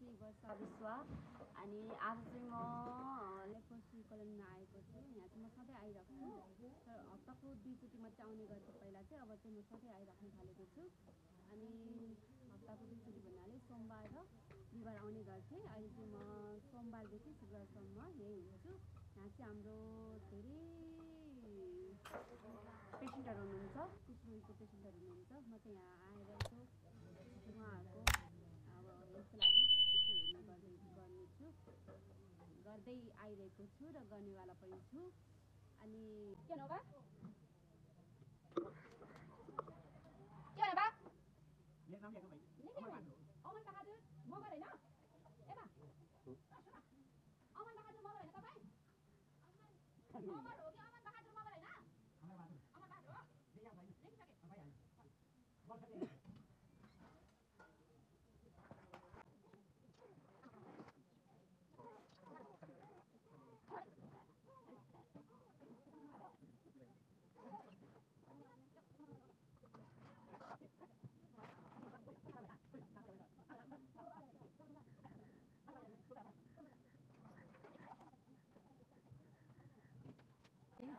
एक वर्ष विश्वा अनि आज चाहिँ म लेप्रोसी कोलोनीमा आएको छु। यहाँ चाहिँ म सधैँ आइरहेको छु, तर हप्ताको 2 चोटि मात्रै आउने गर्थेँ पहिला चाहिँ। अब चाहिँ म सधैँ आइराख्न थालेको छु। अनि हप्ताको 2 चोटि भन्नाले सोमबार र बिहिबार आउने गर्थेँ। अहिले चाहिँ म सोमबारदेखि शुक्रबारसम्म यहीँ हुन्छु। यहाँ चाहिँ हाम्रो धेरै पेसेन्टहरू हुनुहुन्छ, सिस्रोगीको पेसेन्टहरू हुनुहुन्छ। म चाहिँ यहाँ आएर यसो उहाँहरूको अब हेल्थको लागि यसो हेर्ने गर्दै आइरहेको छु र गर्नेवाला पनि छु। अनि के हो बा अमन बहादुर मगर होइन ए बा अमन बहादुर मगर होइन तपाईँ मगर हो कि अमन बहादुर मगर होइन अमन बहादुर हो लेखिसके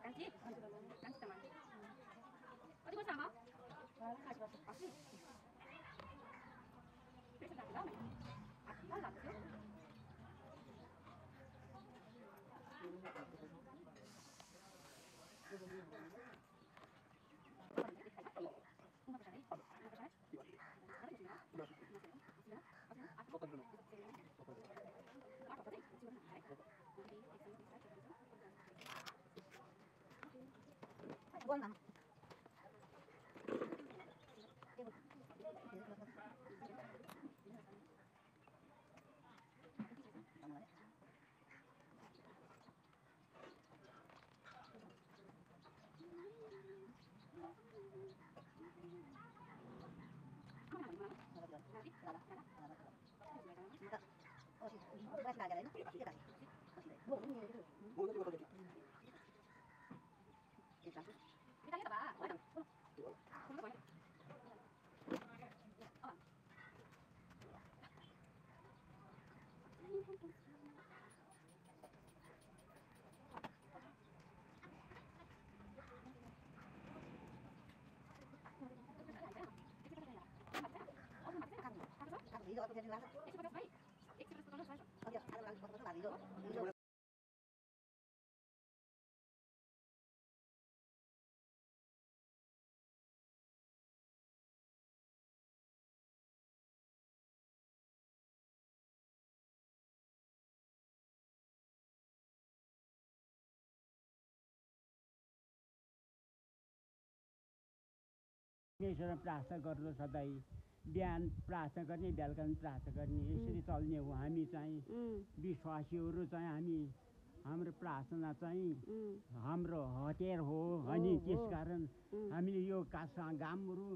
Ganti? Ganti teman. Oh, di bersama? Asli. Bisa tak lama? Asli lah tu. Bukan nama. Kita lihat apa? परमेश्वरमा प्रार्थना गर्नु सधैँ बिहान प्रार्थना गर्ने बेलुका पनि प्रार्थना गर्ने यसरी चल्ने हो। हामी चाहिँ विश्वासीहरू चाहिँ हाम्रो प्रार्थना चाहिँ हाम्रो हतियार हो। अनि त्यसकारण हामीले यो कामहरू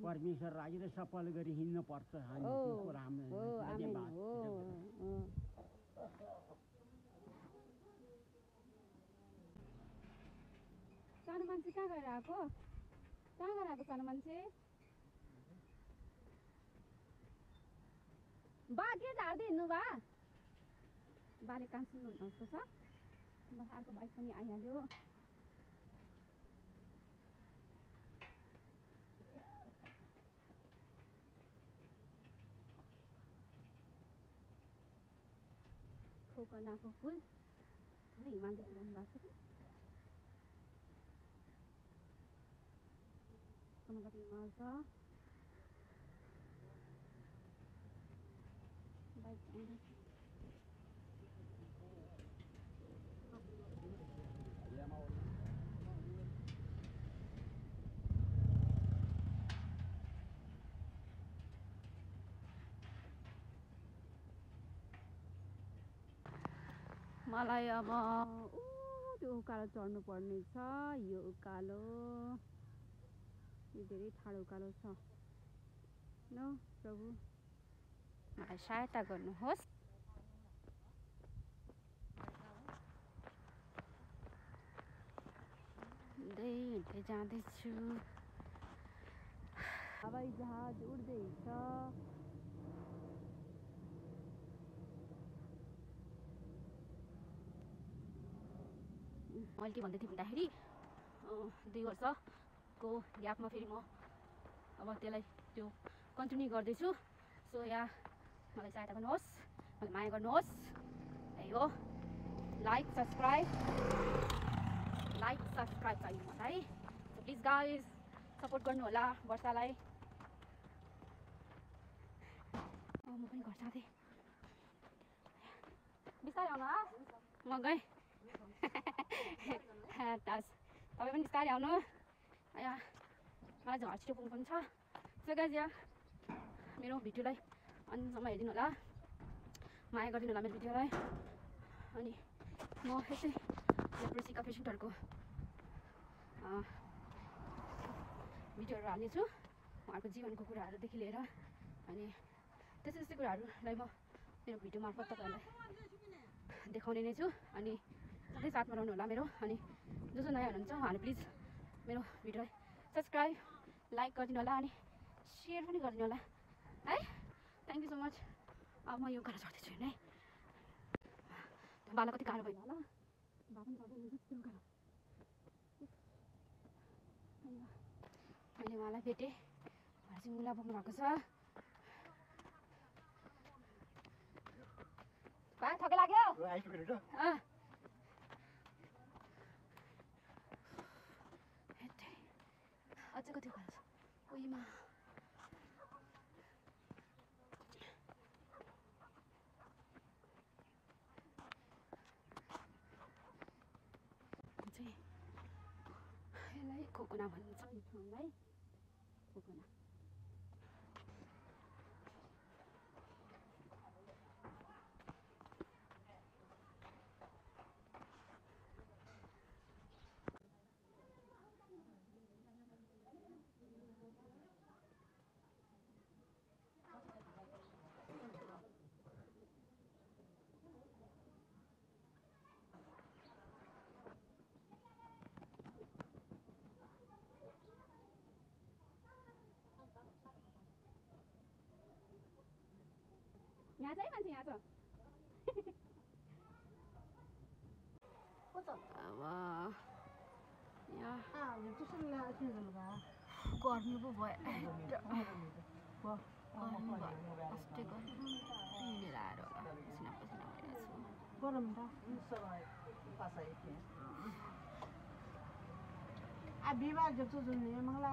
परमेश्वरलाई नै सफल गरी हिँड्नुपर्छ। हामी त्यसको राम्रो धन्यवाद। सानो मान्छे कहाँ गएर आएको? कहाँ गएर आएको सानो मान्छे? बा के झार्दै हिँड्नु बा? बाले कहाँ सुन्नुहुन्छ जस्तो छ। बस अर्को बाइक पनि आइहाल्यो। खोकनाको फुल हिमालदेखि ल्याउनु भएको छ। कति हिमाल छ। बाइक मलाई अब त्यो उकालो चढ्नु पर्ने छ। यो उकालो धेरै ठाडो उकालो छ। न प्रभु मलाई सहायता गर्नुहोस्। हिँड्दै जाँदैछु। हवाई जहाज उड्दैछ। मैले के भन्दै थिएँ भन्दाखेरि 2 वर्षको ग्यापमा फेरि म अब त्यसलाई त्यो कन्टिन्यू गर्दैछु। सो यहाँ मलाई सहायता गर्नुहोस्, मलाई माया गर्नुहोस्। यही हो, लाइक सब्सक्राइब चाहियो मलाई। सो प्लिज गाइज सपोर्ट गर्नु होला वर्षालाई। म पनि घर जाँदै बिस्तारै आउनु म गएँ। तपाईँ पनि बिस्तारै आउनु। यहाँ मलाई झर छिटो पुग्नु पनि छ। सो गाइज यहाँ मेरो भिडियोलाई अन्तिमसम्म हेरिदिनु होला, माया गरिदिनु होला मेरो भिडियोलाई। अनि म यस्तै लेप्रोसीका पेसेन्टहरूको भिडियोहरू हाल्नेछु, उहाँहरूको जीवनको कुराहरूदेखि लिएर अनि त्यस्तै कुराहरूलाई म मेरो भिडियो मार्फत तपाईँहरूलाई देखाउने नै छु। अनि सधैँ साथमा रहनु होला मेरो। अनि जो नयाँ हुनुहुन्छ उहाँहरूले प्लिज मेरो भिडियोलाई सब्सक्राइब लाइक गरिदिनु होला अनि सेयर पनि गरिदिनु होला है। Thank you so much. अब म यो गरेर चढ्दैछु हेर्नु है। बाला कति गाह्रो भयो होला, बा पनि चढ्दै हुनुहुन्छ त्यो गाह्रो। मैले उहाँलाई भेटेँ, उहाँले चाहिँ मुला बोक्नु भएको छ। बा थके लाग्यो? अझै कति गाह्रो छ। ओइमा यसलाई खोकुना भन्छ यो ठाउँलाई, खोकुना। यहाँ चाहिँ मान्छे यहाँ छ। अब गर्मी पो भयो, अस्ति हिँडेर आएर होला पसिना बिहिबार जस्तो जुन मंगला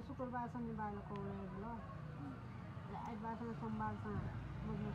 शुक्रबार शनिबार को आइतबारसँग सोमबारसँग बुझ्नु